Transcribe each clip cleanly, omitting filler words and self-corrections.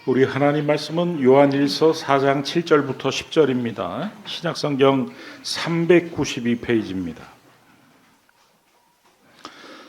우리 하나님 말씀은 요한일서 4장 7절부터 10절입니다. 신약성경 392페이지입니다.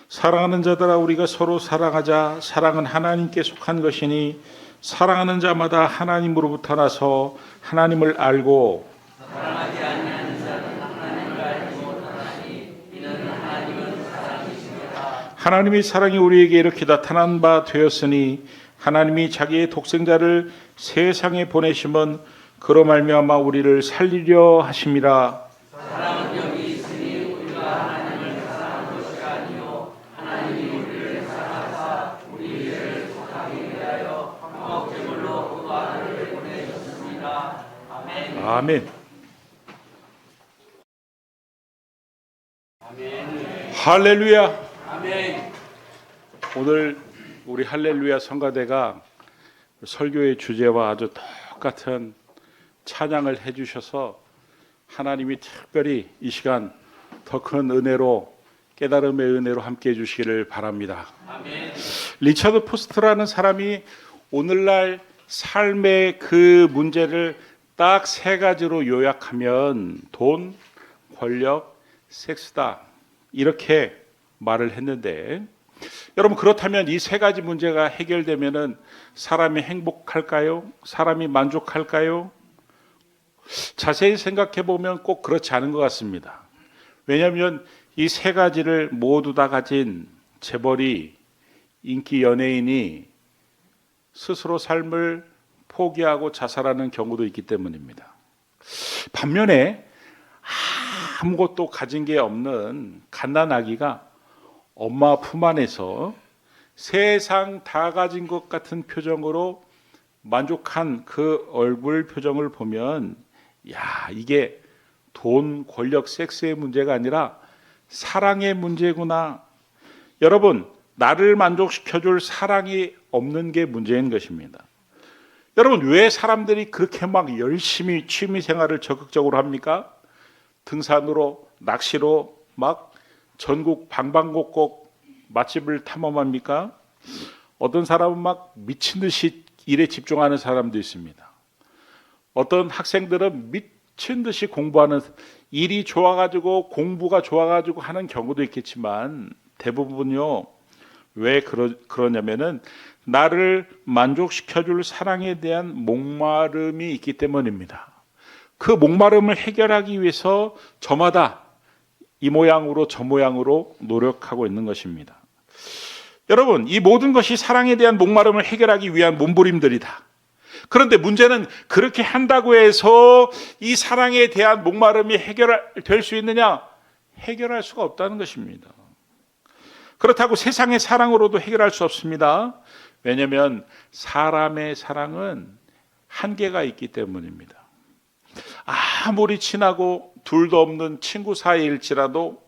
사랑하는 자들아, 우리가 서로 사랑하자. 사랑은 하나님께 속한 것이니 사랑하는 자마다 하나님으로부터 나서 하나님을 알고 사랑하지 아니하는 자는 하나님을 알지 못하나니 이는 하나님은 사랑이시니라. 하나님의 사랑이 우리에게 이렇게 나타난 바 되었으니 하나님이 자기의 독생자를 세상에 보내심은 그로 말미암아 우리를 살리려 하심이라. 사랑은 여기 있으니 우리가 하나님을 사랑한 것이 아니요 하나님이 우리를 사랑하사 우리 죄를 속하게 위하여 화목제물로 그 아들을 보내셨습니다. 아멘. 아멘. 할렐루야. 아멘. 오늘 우리 할렐루야 성가대가 설교의 주제와 아주 똑같은 찬양을 해주셔서 하나님이 특별히 이 시간 더 큰 은혜로, 깨달음의 은혜로 함께 해주시기를 바랍니다. 아멘. 리처드 포스트라는 사람이 오늘날 삶의 그 문제를 딱 세 가지로 요약하면 돈, 권력, 섹스다, 이렇게 말을 했는데, 여러분, 그렇다면 이 세 가지 문제가 해결되면은 사람이 행복할까요? 사람이 만족할까요? 자세히 생각해 보면 꼭 그렇지 않은 것 같습니다. 왜냐하면 이 세 가지를 모두 다 가진 재벌이, 인기 연예인이 스스로 삶을 포기하고 자살하는 경우도 있기 때문입니다. 반면에 아무것도 가진 게 없는 갓난아기가 엄마 품 안에서 세상 다 가진 것 같은 표정으로 만족한 그 얼굴 표정을 보면, 야, 이게 돈, 권력, 섹스의 문제가 아니라 사랑의 문제구나. 여러분, 나를 만족시켜줄 사랑이 없는 게 문제인 것입니다. 여러분, 왜 사람들이 그렇게 막 열심히 취미생활을 적극적으로 합니까? 등산으로, 낚시로 막 전국 방방곡곡 맛집을 탐험합니까? 어떤 사람은 막 미친 듯이 일에 집중하는 사람도 있습니다. 어떤 학생들은 미친 듯이 공부하는, 일이 좋아가지고 공부가 좋아가지고 하는 경우도 있겠지만 대부분요, 왜 그러냐면은 나를 만족시켜줄 사랑에 대한 목마름이 있기 때문입니다. 그 목마름을 해결하기 위해서 저마다 이 모양으로 저 모양으로 노력하고 있는 것입니다. 여러분, 이 모든 것이 사랑에 대한 목마름을 해결하기 위한 몸부림들이다. 그런데 문제는 그렇게 한다고 해서 이 사랑에 대한 목마름이 해결될 수 있느냐? 해결할 수가 없다는 것입니다. 그렇다고 세상의 사랑으로도 해결할 수 없습니다. 왜냐하면 사람의 사랑은 한계가 있기 때문입니다. 아무리 친하고 둘도 없는 친구 사이일지라도,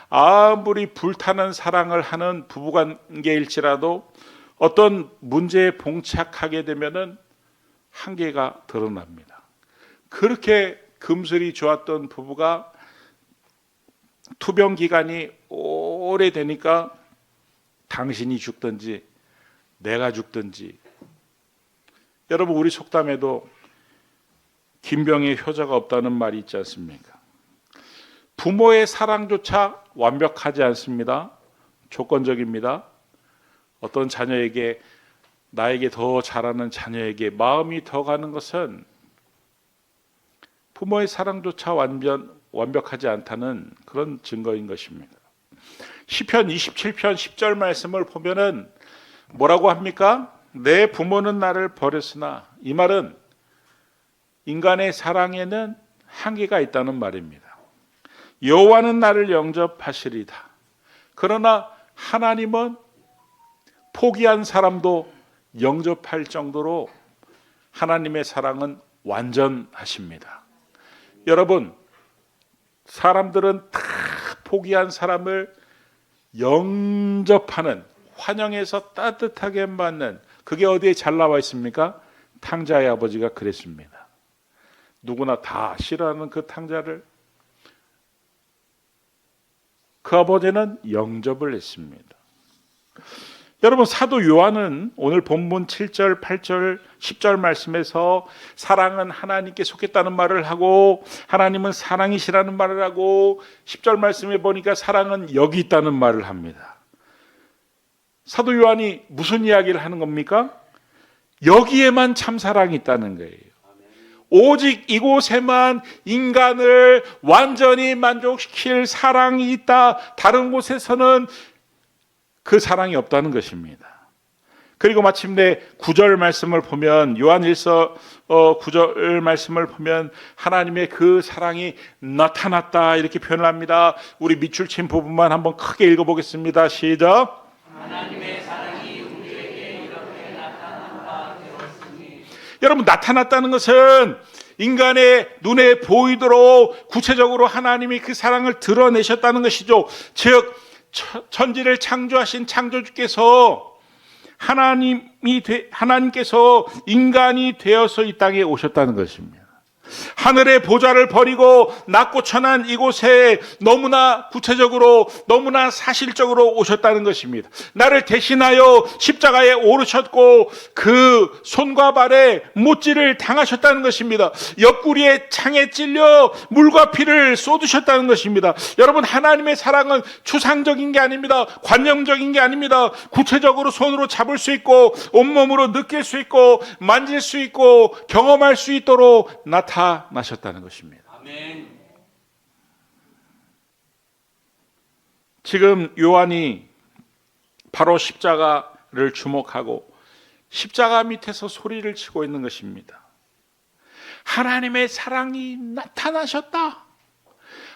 아무리 불타는 사랑을 하는 부부관계일지라도 어떤 문제에 봉착하게 되면은 한계가 드러납니다. 그렇게 금슬이 좋았던 부부가 투병 기간이 오래되니까 당신이 죽든지 내가 죽든지. 여러분, 우리 속담에도 김병의 효자가 없다는 말이 있지 않습니까? 부모의 사랑조차 완벽하지 않습니다. 조건적입니다. 어떤 자녀에게, 나에게 더 잘하는 자녀에게 마음이 더 가는 것은 부모의 사랑조차 완벽하지 않다는 그런 증거인 것입니다. 시편 27편 10절 말씀을 보면은 뭐라고 합니까? 내 부모는 나를 버렸으나, 이 말은 인간의 사랑에는 한계가 있다는 말입니다. 여호와는 나를 영접하시리다. 그러나 하나님은 포기한 사람도 영접할 정도로 하나님의 사랑은 완전하십니다. 여러분, 사람들은 다 포기한 사람을 영접하는, 환영해서 따뜻하게 맞는, 그게 어디에 잘 나와 있습니까? 탕자의 아버지가 그랬습니다. 누구나 다 싫어하는 그 탕자를 그 아버지는 영접을 했습니다. 여러분, 사도 요한은 오늘 본문 7절, 8절, 10절 말씀에서 사랑은 하나님께 속했다는 말을 하고 하나님은 사랑이시라는 말을 하고 10절 말씀에 보니까 사랑은 여기 있다는 말을 합니다. 사도 요한이 무슨 이야기를 하는 겁니까? 여기에만 참 사랑이 있다는 거예요. 오직 이곳에만 인간을 완전히 만족시킬 사랑이 있다. 다른 곳에서는 그 사랑이 없다는 것입니다. 그리고 마침내 9절 말씀을 보면 요한일서 9절 말씀을 보면 하나님의 그 사랑이 나타났다 이렇게 표현을 합니다. 우리 밑줄 친 부분만 한번 크게 읽어보겠습니다. 시작. 하나님의 사랑이 우리에게 이렇게 나타난 바 되었으니. 여러분, 나타났다는 것은 인간의 눈에 보이도록 구체적으로 하나님이 그 사랑을 드러내셨다는 것이죠. 즉 천지를 창조하신 창조주께서 하나님께서 인간이 되어서 이 땅에 오셨다는 것입니다. 하늘의 보좌를 버리고 낮고 천한 이곳에 너무나 구체적으로 너무나 사실적으로 오셨다는 것입니다. 나를 대신하여 십자가에 오르셨고 그 손과 발에 못질을 당하셨다는 것입니다. 옆구리에 창에 찔려 물과 피를 쏟으셨다는 것입니다. 여러분, 하나님의 사랑은 추상적인 게 아닙니다. 관념적인 게 아닙니다. 구체적으로 손으로 잡을 수 있고 온몸으로 느낄 수 있고 만질 수 있고 경험할 수 있도록 나셨다는 것입니다. 아멘. 지금 요한이 바로 십자가를 주목하고 십자가 밑에서 소리를 치고 있는 것입니다. 하나님의 사랑이 나타나셨다.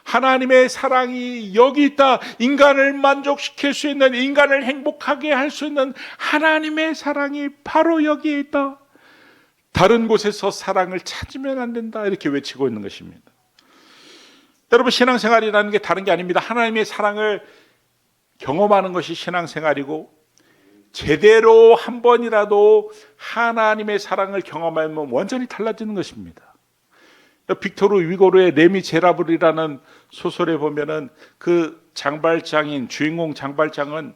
하나님의 사랑이 여기 있다. 인간을 만족시킬 수 있는, 인간을 행복하게 할 수 있는 하나님의 사랑이 바로 여기에 있다. 다른 곳에서 사랑을 찾으면 안 된다 이렇게 외치고 있는 것입니다. 여러분, 신앙생활이라는 게 다른 게 아닙니다. 하나님의 사랑을 경험하는 것이 신앙생활이고 제대로 한 번이라도 하나님의 사랑을 경험하면 완전히 달라지는 것입니다. 빅토르 위고르의 레미제라블이라는 소설에 보면은 그 장발장인 주인공 장발장은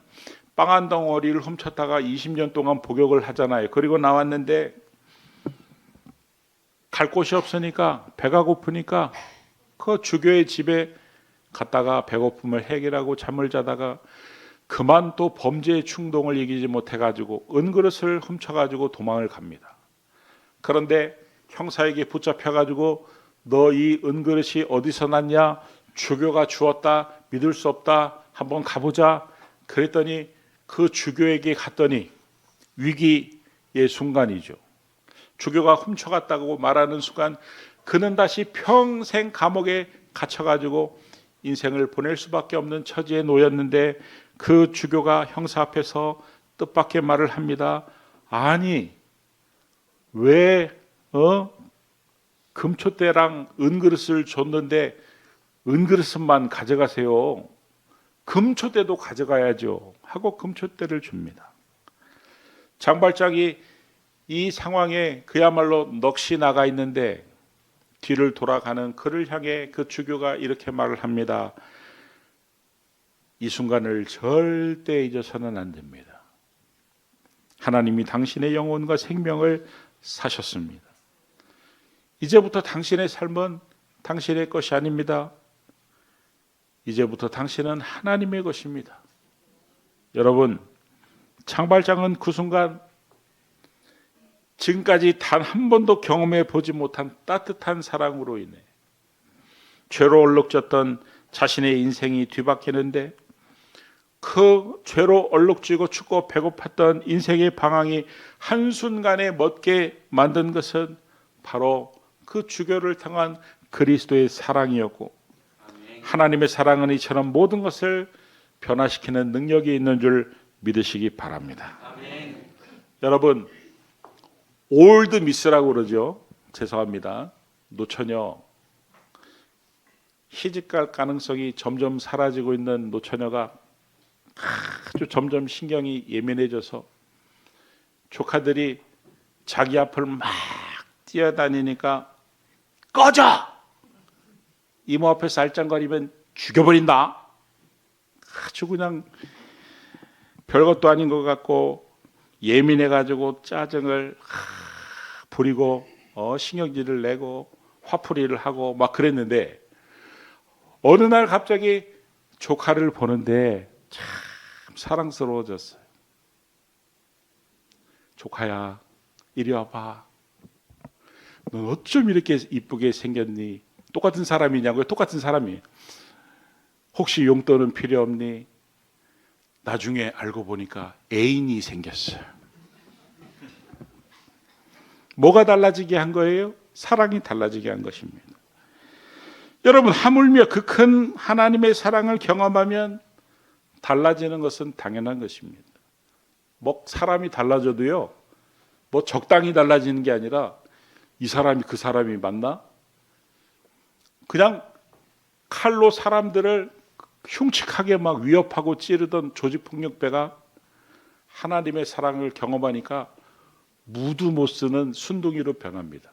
빵 한 덩어리를 훔쳤다가 20년 동안 복역을 하잖아요. 그리고 나왔는데 갈 곳이 없으니까 배가 고프니까 그 주교의 집에 갔다가 배고픔을 해결하고 잠을 자다가 그만 또 범죄의 충동을 이기지 못해가지고 은그릇을 훔쳐가지고 도망을 갑니다. 그런데 형사에게 붙잡혀가지고 너 이 은그릇이 어디서 났냐? 주교가 주었다. 믿을 수 없다. 한번 가보자. 그랬더니 그 주교에게 갔더니 위기의 순간이죠. 주교가 훔쳐갔다고 말하는 순간 그는 다시 평생 감옥에 갇혀가지고 인생을 보낼 수밖에 없는 처지에 놓였는데 그 주교가 형사 앞에서 뜻밖의 말을 합니다. 아니 왜 금초대랑 은그릇을 줬는데 은그릇만 가져가세요. 금초대도 가져가야죠 하고 금초대를 줍니다. 장발장이 이 상황에 그야말로 넋이 나가 있는데 뒤를 돌아가는 그를 향해 그 주교가 이렇게 말을 합니다. 이 순간을 절대 잊어서는 안 됩니다. 하나님이 당신의 영혼과 생명을 사셨습니다. 이제부터 당신의 삶은 당신의 것이 아닙니다. 이제부터 당신은 하나님의 것입니다. 여러분, 장발장은 그 순간 지금까지 단 한 번도 경험해 보지 못한 따뜻한 사랑으로 인해 죄로 얼룩졌던 자신의 인생이 뒤바뀌는데 그 죄로 얼룩지고 춥고 배고팠던 인생의 방황이 한순간에 멎게 만든 것은 바로 그 주교를 향한 그리스도의 사랑이었고 하나님의 사랑은 이처럼 모든 것을 변화시키는 능력이 있는 줄 믿으시기 바랍니다. 아멘. 여러분, 올드 미스라고 그러죠. 죄송합니다. 노처녀, 시집갈 가능성이 점점 사라지고 있는 노처녀가 아주 점점 신경이 예민해져서 조카들이 자기 앞을 막 뛰어다니니까 꺼져! 이모 앞에서 알짱거리면 죽여버린다. 아주 그냥 별것도 아닌 것 같고 예민해가지고 짜증을 부리고 신경질을 내고 화풀이를 하고 막 그랬는데 어느 날 갑자기 조카를 보는데 참 사랑스러워졌어요. 조카야, 이리 와봐. 넌 어쩜 이렇게 이쁘게 생겼니? 똑같은 사람이냐고요? 똑같은 사람이에요. 혹시 용돈은 필요 없니? 나중에 알고 보니까 애인이 생겼어요. 뭐가 달라지게 한 거예요? 사랑이 달라지게 한 것입니다. 여러분, 하물며 그 큰 하나님의 사랑을 경험하면 달라지는 것은 당연한 것입니다. 뭐 사람이 달라져도요, 뭐 적당히 달라지는 게 아니라 이 사람이 그 사람이 맞나? 그냥 칼로 사람들을 흉측하게 막 위협하고 찌르던 조직폭력배가 하나님의 사랑을 경험하니까 무도 못 쓰는 순둥이로 변합니다.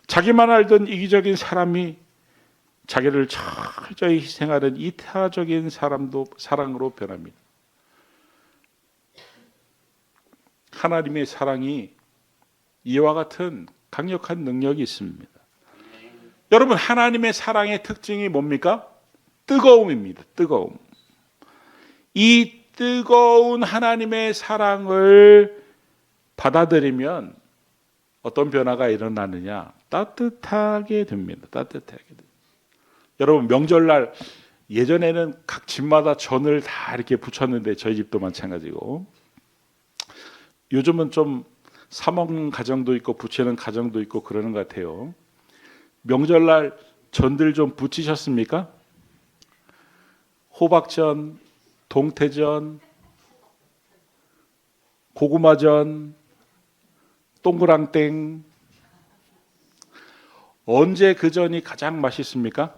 자기만 알던 이기적인 사람이 자기를 철저히 희생하는 이타적인 사람도 사랑으로 변합니다. 하나님의 사랑이 이와 같은 강력한 능력이 있습니다. 여러분, 하나님의 사랑의 특징이 뭡니까? 뜨거움입니다. 뜨거움. 이 뜨거운 하나님의 사랑을 받아들이면 어떤 변화가 일어나느냐? 따뜻하게 됩니다. 따뜻하게 됩니다. 여러분, 명절날 예전에는 각 집마다 전을 다 이렇게 붙였는데 저희 집도 마찬가지고 요즘은 좀 사 먹는 가정도 있고 붙이는 가정도 있고 그러는 것 같아요. 명절날 전들 좀 붙이셨습니까? 호박전, 동태전, 고구마전, 동그랑땡. 언제 그 전이 가장 맛있습니까?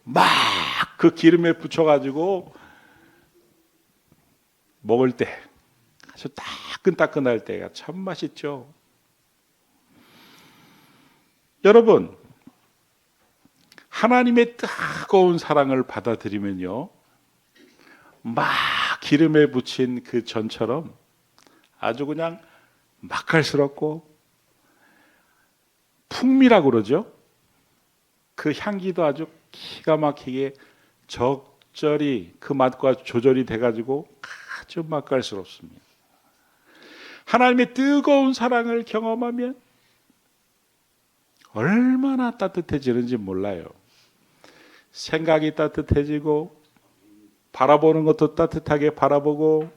막 그 기름에 붙여가지고 먹을 때 아주 따끈따끈할 때가 참 맛있죠. 여러분, 하나님의 뜨거운 사랑을 받아들이면요, 막 기름에 붙인 그 전처럼 아주 그냥 맛깔스럽고 풍미라고 그러죠. 그 향기도 아주 기가 막히게 적절히 그 맛과 조절이 돼가지고 아주 맛깔스럽습니다. 하나님의 뜨거운 사랑을 경험하면 얼마나 따뜻해지는지 몰라요. 생각이 따뜻해지고 바라보는 것도 따뜻하게 바라보고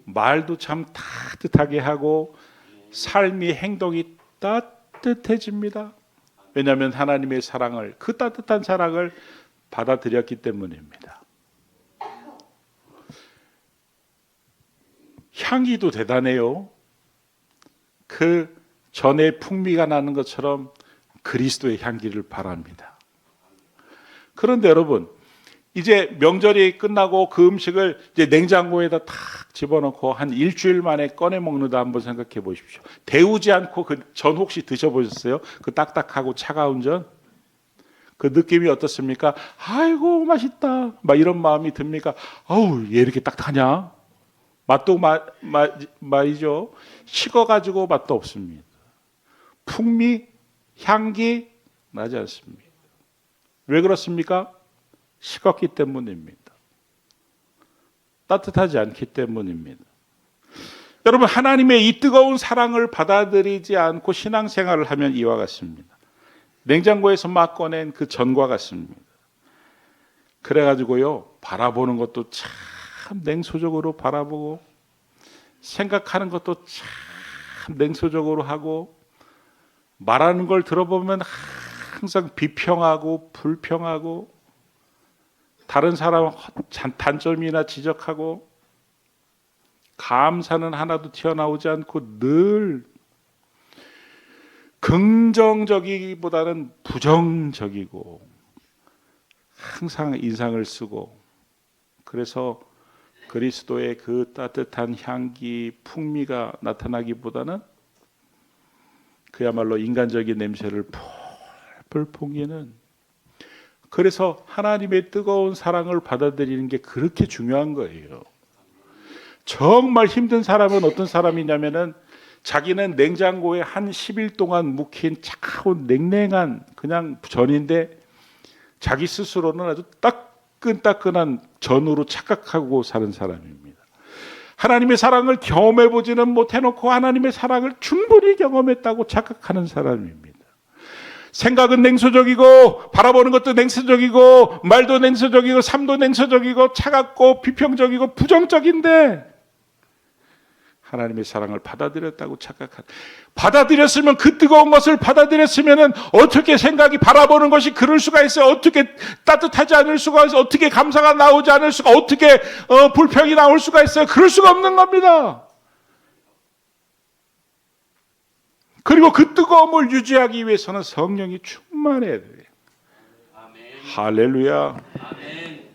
말도 참 따뜻하게 하고 삶이 행동이 따뜻해집니다. 왜냐하면 하나님의 사랑을, 그 따뜻한 사랑을 받아들였기 때문입니다. 향기도 대단해요. 그 전에 풍미가 나는 것처럼 그리스도의 향기를 바랍니다. 그런데 여러분, 이제 명절이 끝나고 그 음식을 이제 냉장고에다 탁 집어넣고 한 일주일 만에 꺼내 먹는다 한번 생각해 보십시오. 데우지 않고 그 전 혹시 드셔보셨어요? 그 딱딱하고 차가운 전? 그 느낌이 어떻습니까? 아이고 맛있다 막 이런 마음이 듭니까? 아우 얘 이렇게 딱딱하냐? 맛도 말이죠. 식어가지고 맛도 없습니다. 풍미, 향기 나지 않습니다. 왜 그렇습니까? 식었기 때문입니다. 따뜻하지 않기 때문입니다. 여러분, 하나님의 이 뜨거운 사랑을 받아들이지 않고 신앙생활을 하면 이와 같습니다. 냉장고에서 막 꺼낸 그 전과 같습니다. 그래가지고요, 바라보는 것도 참 냉소적으로 바라보고 생각하는 것도 참 냉소적으로 하고 말하는 걸 들어보면 항상 비평하고 불평하고 다른 사람 단점이나 지적하고 감사는 하나도 튀어나오지 않고 늘 긍정적이기보다는 부정적이고 항상 인상을 쓰고, 그래서 그리스도의 그 따뜻한 향기, 풍미가 나타나기보다는 그야말로 인간적인 냄새를 폴폴 풍기는 그래서 하나님의 뜨거운 사랑을 받아들이는 게 그렇게 중요한 거예요. 정말 힘든 사람은 어떤 사람이냐면은 자기는 냉장고에 한 10일 동안 묵힌 차가운 냉랭한 그냥 전인데 자기 스스로는 아주 따끈따끈한 전으로 착각하고 사는 사람입니다. 하나님의 사랑을 경험해보지는 못해놓고 하나님의 사랑을 충분히 경험했다고 착각하는 사람입니다. 생각은 냉소적이고 바라보는 것도 냉소적이고 말도 냉소적이고 삶도 냉소적이고 차갑고 비평적이고 부정적인데 하나님의 사랑을 받아들였다고 받아들였으면 그 뜨거운 것을 받아들였으면 어떻게 생각이 바라보는 것이 그럴 수가 있어요. 어떻게 따뜻하지 않을 수가 있어요. 어떻게 감사가 나오지 않을 수가 어떻게 불평이 나올 수가 있어요. 그럴 수가 없는 겁니다. 그리고 그 뜨거움을 유지하기 위해서는 성령이 충만해야 돼요. 아멘. 할렐루야. 아멘.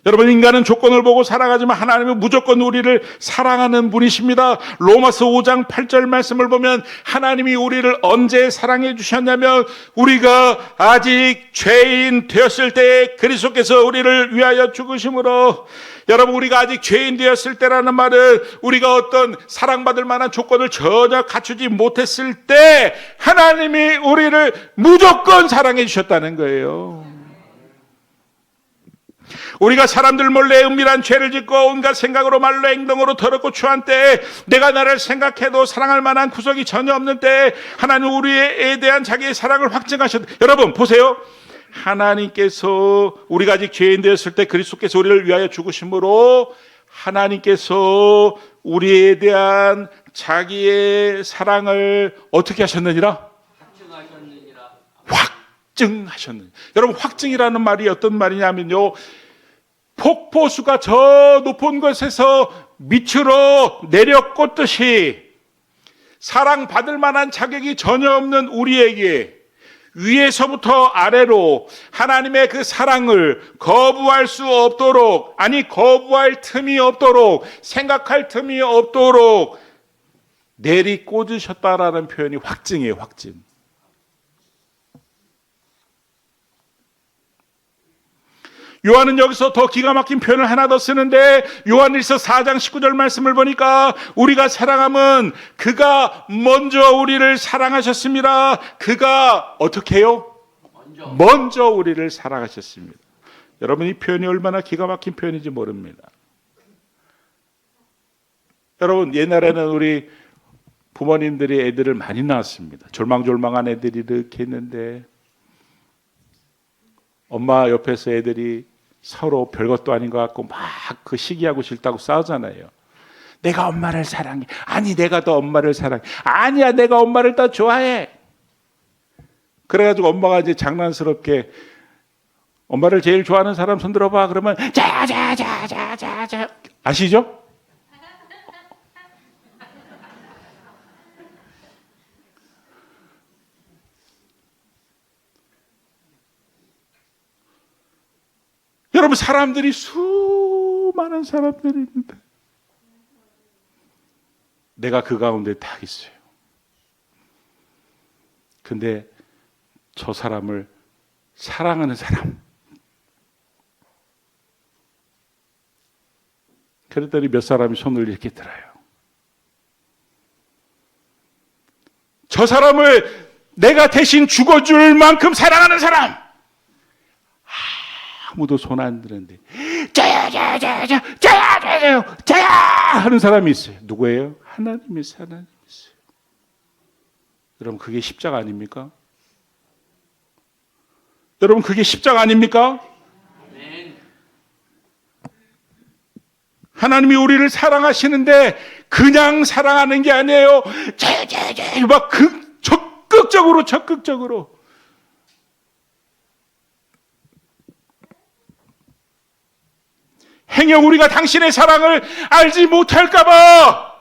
여러분, 인간은 조건을 보고 살아가지만 하나님은 무조건 우리를 사랑하는 분이십니다. 로마서 5장 8절 말씀을 보면 하나님이 우리를 언제 사랑해 주셨냐면 우리가 아직 죄인 되었을 때 그리스도께서 우리를 위하여 죽으심으로. 여러분, 우리가 아직 죄인 되었을 때라는 말은 우리가 어떤 사랑받을 만한 조건을 전혀 갖추지 못했을 때 하나님이 우리를 무조건 사랑해 주셨다는 거예요. 우리가 사람들 몰래 은밀한 죄를 짓고 온갖 생각으로 말로 행동으로 더럽고 추한 때에 내가 나를 생각해도 사랑할 만한 구석이 전혀 없는 때에 하나님 우리에 대한 자기의 사랑을 확증하셨다. 여러분 보세요. 하나님께서 우리가 아직 죄인 되었을 때 그리스도께서 우리를 위하여 죽으심으로 하나님께서 우리에 대한 자기의 사랑을 어떻게 하셨느니라? 확증하셨느니라. 여러분, 확증이라는 말이 어떤 말이냐면요, 폭포수가 저 높은 곳에서 밑으로 내려 꽂듯이 사랑받을 만한 자격이 전혀 없는 우리에게 위에서부터 아래로 하나님의 그 사랑을 거부할 수 없도록, 아니 거부할 틈이 없도록, 생각할 틈이 없도록 내리 꽂으셨다라는 표현이 확증이에요. 확증. 요한은 여기서 더 기가 막힌 표현을 하나 더 쓰는데 요한일서 4장 19절 말씀을 보니까 우리가 사랑함은 그가 먼저 우리를 사랑하셨습니다. 그가 어떻게 해요? 먼저 우리를 사랑하셨습니다. 여러분, 이 표현이 얼마나 기가 막힌 표현인지 모릅니다. 여러분, 옛날에는 우리 부모님들이 애들을 많이 낳았습니다. 졸망졸망한 애들이 이렇게 있는데 엄마 옆에서 애들이 서로 별것도 아닌 것 같고 막 그 시기하고 싫다고 싸우잖아요. 내가 엄마를 사랑해. 아니, 내가 더 엄마를 사랑해. 아니야, 내가 엄마를 더 좋아해. 그래가지고 엄마가 이제 장난스럽게 엄마를 제일 좋아하는 사람 손 들어봐. 그러면 자자자자자자 아시죠? 여러분, 사람들이 수많은 사람들이 있는데 내가 그 가운데 딱 있어요. 근데 저 사람을 사랑하는 사람, 그랬더니 몇 사람이 손을 이렇게 들어요. 저 사람을 내가 대신 죽어줄 만큼 사랑하는 사람, 아무도 손 안 드는데 자야 하는 사람이 있어요. 누구예요? 하나님이 있어요. 여러분, 그게 십자가 아닙니까? 여러분, 그게 십자가 아닙니까? 하나님이 우리를 사랑하시는데 그냥 사랑하는 게 아니에요. 막 적극적으로 행여 우리가 당신의 사랑을 알지 못할까봐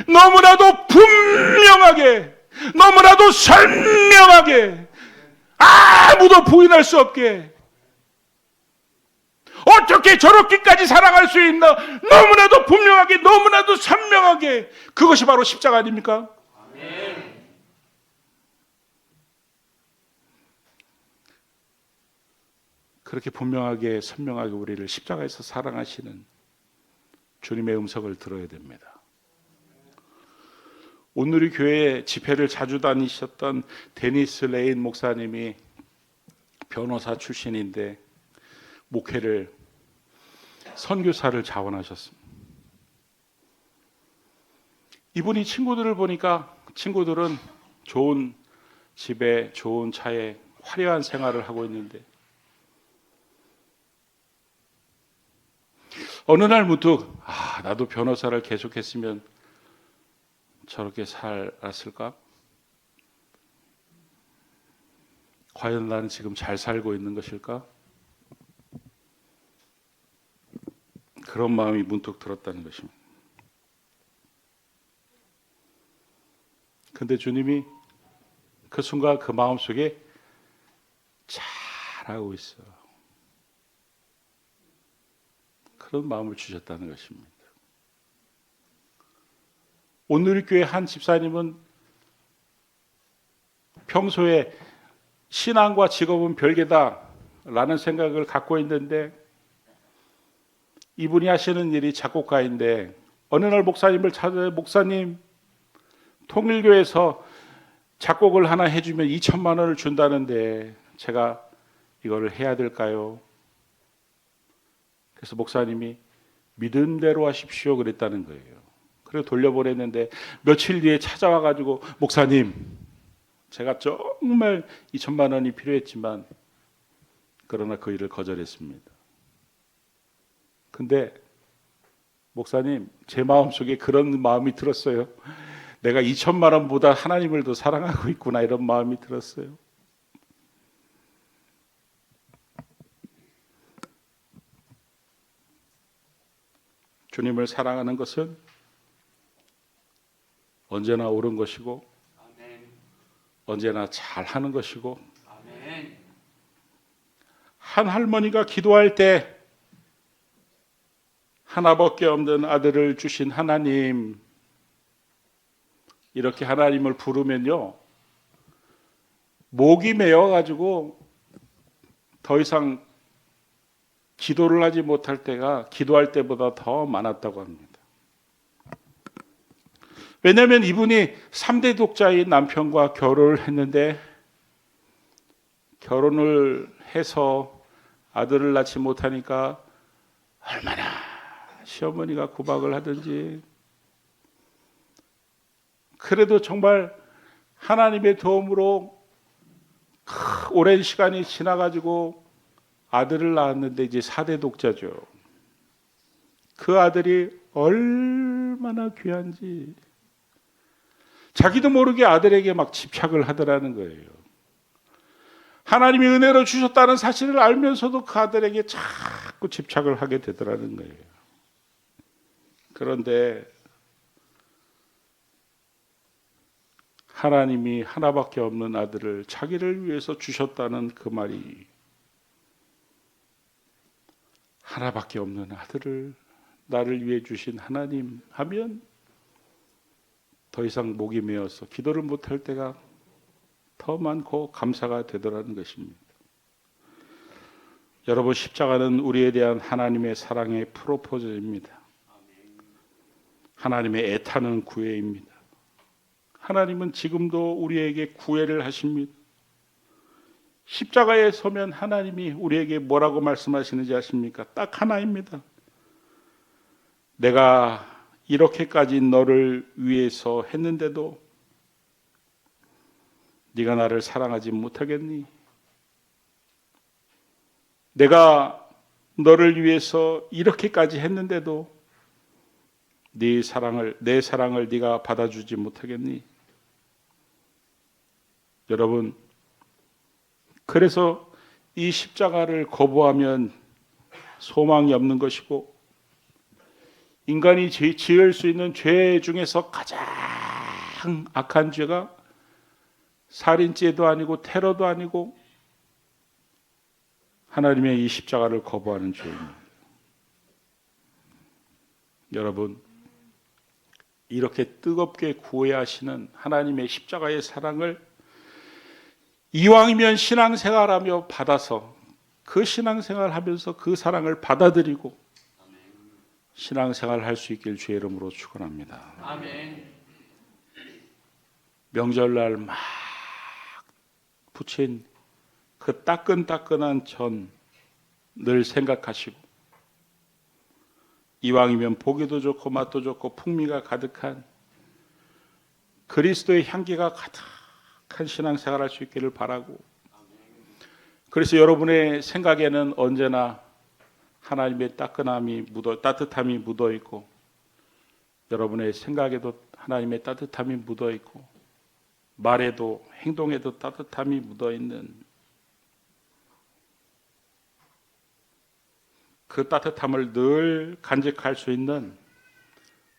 너무나도 분명하게, 너무나도 선명하게, 아무도 부인할 수 없게, 어떻게 저렇게까지 사랑할 수 있나, 너무나도 분명하게, 너무나도 선명하게. 그것이 바로 십자가 아닙니까? 아멘. 그렇게 분명하게 선명하게 우리를 십자가에서 사랑하시는 주님의 음성을 들어야 됩니다. 오늘 우리 교회에 집회를 자주 다니셨던 데니스 레인 목사님이 변호사 출신인데 목회를 선교사를 자원하셨습니다. 이분이 친구들을 보니까 친구들은 좋은 집에 좋은 차에 화려한 생활을 하고 있는데 어느 날 문득 나도 변호사를 계속했으면 저렇게 살았을까? 과연 나는 지금 잘 살고 있는 것일까? 그런 마음이 문득 들었다는 것입니다. 근데 주님이 그 순간 그 마음속에 잘하고 있어. 그런 마음을 주셨다는 것입니다. 오늘 교회 한 집사님은 평소에 신앙과 직업은 별개다라는 생각을 갖고 있는데 이분이 하시는 일이 작곡가인데 어느 날 목사님을 찾아 목사님 통일교에서 작곡을 하나 해주면 2천만 원을 준다는데 제가 이거를 해야 될까요? 그래서 목사님이 믿은 대로 하십시오 그랬다는 거예요. 그래서 돌려보냈는데 며칠 뒤에 찾아와가지고 목사님 제가 정말 2천만 원이 필요했지만 그러나 그 일을 거절했습니다. 근데 목사님 제 마음속에 그런 마음이 들었어요. 내가 2천만 원보다 하나님을 더 사랑하고 있구나 이런 마음이 들었어요. 주님을 사랑하는 것은 언제나 옳은 것이고 아멘. 언제나 잘하는 것이고 아멘. 한 할머니가 기도할 때 하나밖에 없는 아들을 주신 하나님 이렇게 하나님을 부르면요 목이 메어가지고 더 이상 기도를 하지 못할 때가 기도할 때보다 더 많았다고 합니다. 왜냐하면 이분이 3대 독자인 남편과 결혼을 했는데 결혼을 해서 아들을 낳지 못하니까 얼마나 시어머니가 구박을 하든지 그래도 정말 하나님의 도움으로 오랜 시간이 지나가지고 아들을 낳았는데 이제 4대 독자죠. 그 아들이 얼마나 귀한지 자기도 모르게 아들에게 막 집착을 하더라는 거예요. 하나님이 은혜로 주셨다는 사실을 알면서도 그 아들에게 자꾸 집착을 하게 되더라는 거예요. 그런데 하나님이 하나밖에 없는 아들을 자기를 위해서 주셨다는 그 말이 하나밖에 없는 아들을 나를 위해 주신 하나님 하면 더 이상 목이 메어서 기도를 못할 때가 더 많고 감사가 되더라는 것입니다. 여러분 십자가는 우리에 대한 하나님의 사랑의 프로포즈입니다. 하나님의 애타는 구애입니다. 하나님은 지금도 우리에게 구애를 하십니다. 십자가에 서면 하나님이 우리에게 뭐라고 말씀하시는지 아십니까? 딱 하나입니다. 내가 이렇게까지 너를 위해서 했는데도 네가 나를 사랑하지 못하겠니? 내가 너를 위해서 이렇게까지 했는데도 내 사랑을 네가 받아주지 못하겠니? 여러분, 그래서 이 십자가를 거부하면 소망이 없는 것이고 인간이 지을 수 있는 죄 중에서 가장 악한 죄가 살인죄도 아니고 테러도 아니고 하나님의 이 십자가를 거부하는 죄입니다. 여러분, 이렇게 뜨겁게 구애하시는 하나님의 십자가의 사랑을 이왕이면 신앙생활하며 받아서 그 신앙생활 하면서 그 사랑을 받아들이고 신앙생활을 할 수 있길 주의 이름으로 축원합니다. 아멘. 명절날 막 부친 그 따끈따끈한 전 늘 생각하시고 이왕이면 보기도 좋고 맛도 좋고 풍미가 가득한 그리스도의 향기가 가득한 신앙생활 할 수 있기를 바라고, 그래서 여러분의 생각에는 언제나 하나님의 따뜻함이 묻어 있고, 여러분의 생각에도 하나님의 따뜻함이 묻어 있고, 말에도 행동에도 따뜻함이 묻어 있는 그 따뜻함을 늘 간직할 수 있는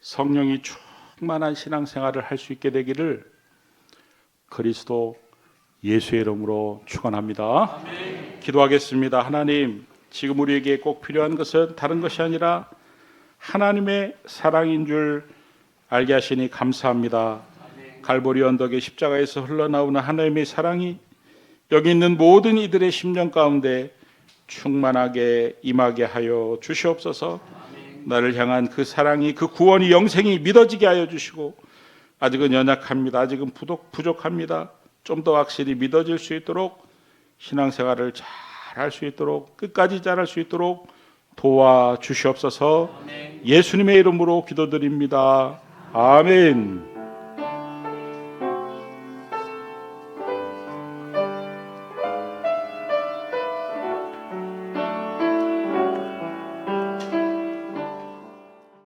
성령이 충만한 신앙생활을 할 수 있게 되기를 그리스도 예수의 이름으로 축원합니다. 아멘. 기도하겠습니다. 하나님, 지금 우리에게 꼭 필요한 것은 다른 것이 아니라 하나님의 사랑인 줄 알게 하시니 감사합니다. 갈보리 언덕의 십자가에서 흘러나오는 하나님의 사랑이 여기 있는 모든 이들의 심령 가운데 충만하게 임하게 하여 주시옵소서. 나를 향한 그 사랑이, 그 구원이, 영생이 믿어지게 하여 주시고, 아직은 연약합니다. 아직은 부족합니다. 좀 더 확실히 믿어질 수 있도록, 신앙생활을 잘 할 수 있도록, 끝까지 잘할 수 있도록 도와주시옵소서. 예수님의 이름으로 기도드립니다. 아멘.